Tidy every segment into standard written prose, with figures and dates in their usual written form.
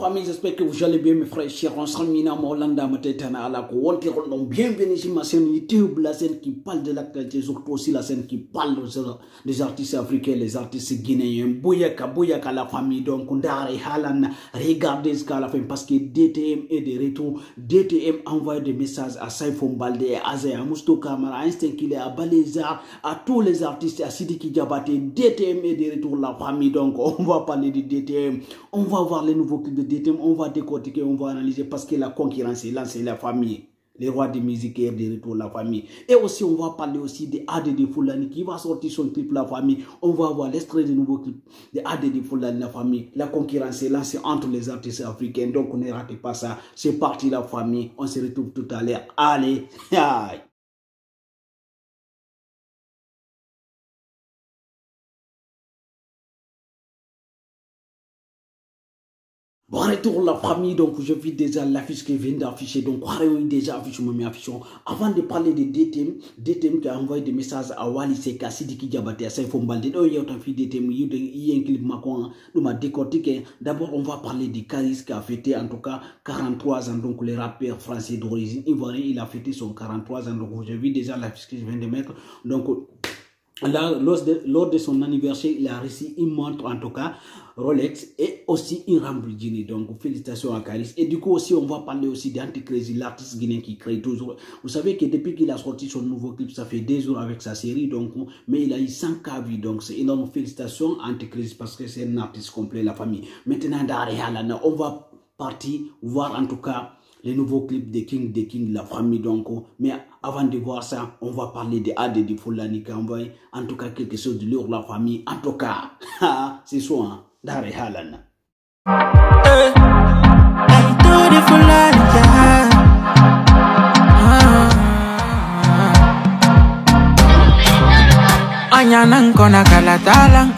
Amis, j'espère que vous allez bien mes frères chers. On sera mina Molanda Matetana à la Courante. Bienvenue sur ma chaîne YouTube, la scène qui parle de l'actualité, surtout aussi la scène qui parle des artistes africains, les artistes guinéens. Bouyaka la famille, donc Ndare Halan, regardez ce qu'à la fin parce que DTM est de retour. DTM envoie des messages à Saifou Balde, à Azaya, à Mousto Kamara, à Instinct Kile, à Baleza, à tous les artistes, à Sidiki Diabaté. DTM est de retour la famille, donc on va parler de DTM. On va voir les nouveaux clips de DTM, on va décortiquer, on va analyser parce que la concurrence est là, c'est la famille. Les rois de musique est de retour la famille. Et aussi, on va parler aussi de ADD Foulani qui va sortir son clip la famille. On va voir l'extrait de nouveaux clips de ADD Foulani la famille. La concurrence est lancée entre les artistes africains. Donc, ne ratez pas ça. C'est parti la famille. On se retrouve tout à l'heure. Allez. Aïe. Bon retour la famille, donc je vis déjà l'affiche qui vient d'afficher, donc déjà affiché mon affichon. Avant de parler de DTM qui a envoyé des messages à Wally Seka, Sidiki Diabaté, à Saifou Balde, il y a un fils DTM, il y a un clip macon, nous m'a décortiqué. D'abord on va parler de Caris qui a fêté en tout cas 43 ans, donc le rappeur français d'origine ivoirien, il a fêté son 43 ans, donc je vis déjà l'affiche que je viens de mettre, donc là, lors de son anniversaire, il a reçu une montre, en tout cas, Rolex, et aussi une Lamborghini. Donc, félicitations à Caris. Et du coup, aussi, on va parler aussi d'Anticrazy, l'artiste guinéen qui crée toujours. Vous savez que depuis qu'il a sorti son nouveau clip, ça fait 2 jours avec sa série, donc, mais il a eu 100K vues. Donc, c'est énorme. Félicitations à Anticrazy parce que c'est un artiste complet, la famille. Maintenant, on va partir voir, en tout cas, les nouveaux clips de King, la famille donc. Mais avant de voir ça, on va parler de ADD Foulani qui a envoyé en tout cas quelque chose de leur la famille. En tout cas, c'est ça, hein, Ndare Halan. Anyanan kona kalatalang,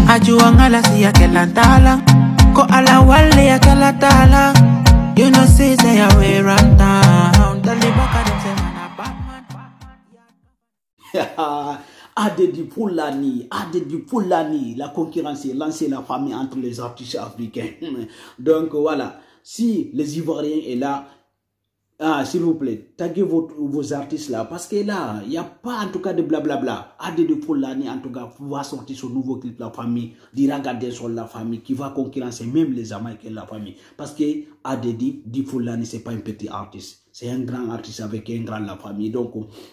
ajuangala siya kelatalang, ko alawale ya kalatalang. You know, say I wear on down. The liver them say man a Batman. ADD Foulani, la concurrence est lancée la famille entre les artistes africains. Donc voilà, si les Ivoiriens est là, s'il vous plaît, taguez vos artistes là, parce que là, il n'y a pas en tout cas de blablabla. ADD Foulani, en tout cas, va sortir son nouveau clip, la famille, dira regarder sur la famille, qui va concurrencer même les Jamaïcains, la famille. Parce que ADD Foulani, c'est pas un petit artiste, c'est un grand artiste avec un grand la famille. Donc,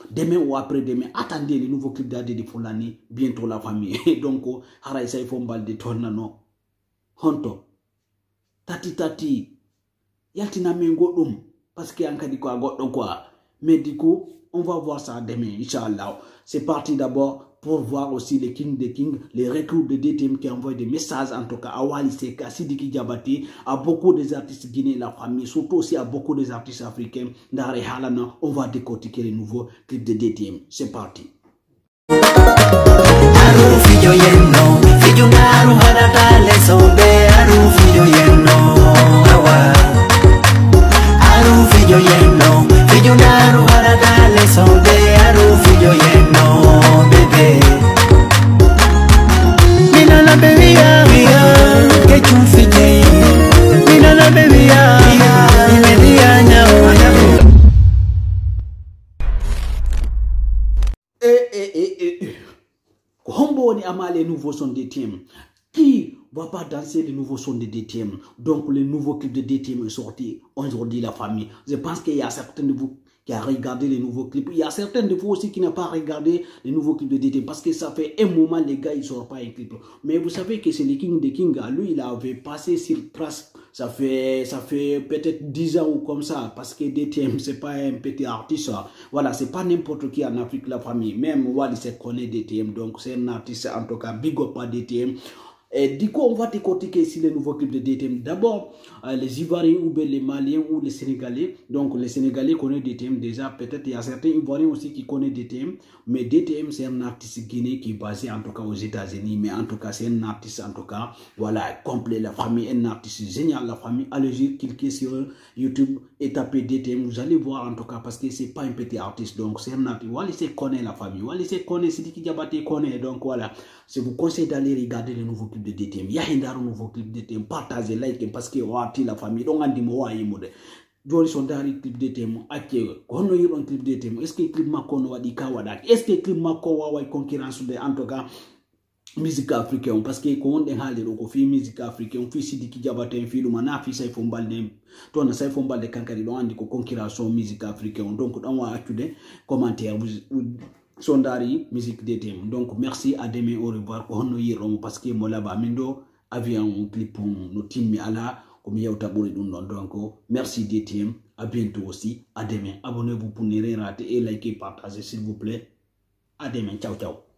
demain ou après-demain, attendez le nouveau clip d'ADD Foulani, bientôt la famille. Donc, Haray Saifou Balde Tonano, Honto, Tati, Yaltina Mengo parce qu'il y a un cas de quoi. Mais du coup, on va voir ça demain, Inch'Allah. C'est parti d'abord pour voir aussi les King, les recrues de DTM qui envoient des messages, en tout cas, à Wally Seka, Sidiki Diabaté, à beaucoup des artistes guinéens, la famille, surtout aussi à beaucoup des artistes africains. Ndare Halana, on va décortiquer les nouveaux clips de DTM. C'est parti. Combo ni ama les nouveaux sons de DTM. Qui va pas danser les nouveaux sons de DTM? Donc le nouveau clip de DTM est sorti aujourd'hui la famille. Je pense qu'il y a certains de vous qui a regardé les nouveaux clips. Il y a certains de vous aussi qui n'ont pas regardé les nouveaux clips de DTM parce que ça fait un moment les gars ils sortent pas un clip. Mais vous savez que c'est le King de King. Lui il avait passé sur trace. Ça fait peut-être 10 ans ou comme ça parce que DTM c'est pas un petit artiste. Voilà, c'est pas n'importe qui en Afrique la famille. Même Wally se connaît DTM donc c'est un artiste en tout cas big up à DTM. Et du coup, on va décortiquer ici les nouveaux clips de DTM. D'abord, les Ivoiriens ou bien les Maliens ou les Sénégalais. Donc, les Sénégalais connaissent DTM déjà. Peut-être il y a certains Ivoiriens aussi qui connaissent DTM. Mais DTM, c'est un artiste guinéen qui est basé en tout cas aux États-Unis. Mais en tout cas, c'est un artiste en tout cas, voilà, complet. La famille, un artiste génial. La famille, allez-y, cliquez sur YouTube et tapez DTM. Vous allez voir en tout cas parce que c'est pas un petit artiste. Donc, c'est un artiste. Wallis connaît la famille. Wallis connaît Sidiki Diabaté connaît. Donc, voilà. Je vous conseille d'aller regarder les nouveaux clips de DTM. Il y a un nouveau clip de DTM. Partagez, likez parce que la famille. Donc, on dit moi, Jori son dari clip DTM. On a eu un clip DTM. Est-ce que le clip Mako no wadi kawadak? Est-ce que le clip Mako wa concurrence de en tout cas musique africaine? Parce que quand on est allé au film musique africaine, on fait Sidiki Diabaté un film, on a fait ça il faut balder. Toi, on a ça il faut balder kankari. Donc, on dit que concurrence musique africaine. Donc, on va accuser commentaire. Sondari musique DTM. Donc merci, à demain, au revoir. Parce que moi là-bas, Mindo avait un clip pour nous team ala comme il y a donc merci DTM, à bientôt aussi, à demain. Abonnez-vous pour ne rien rater et likez, partagez s'il vous plaît. À demain, ciao ciao.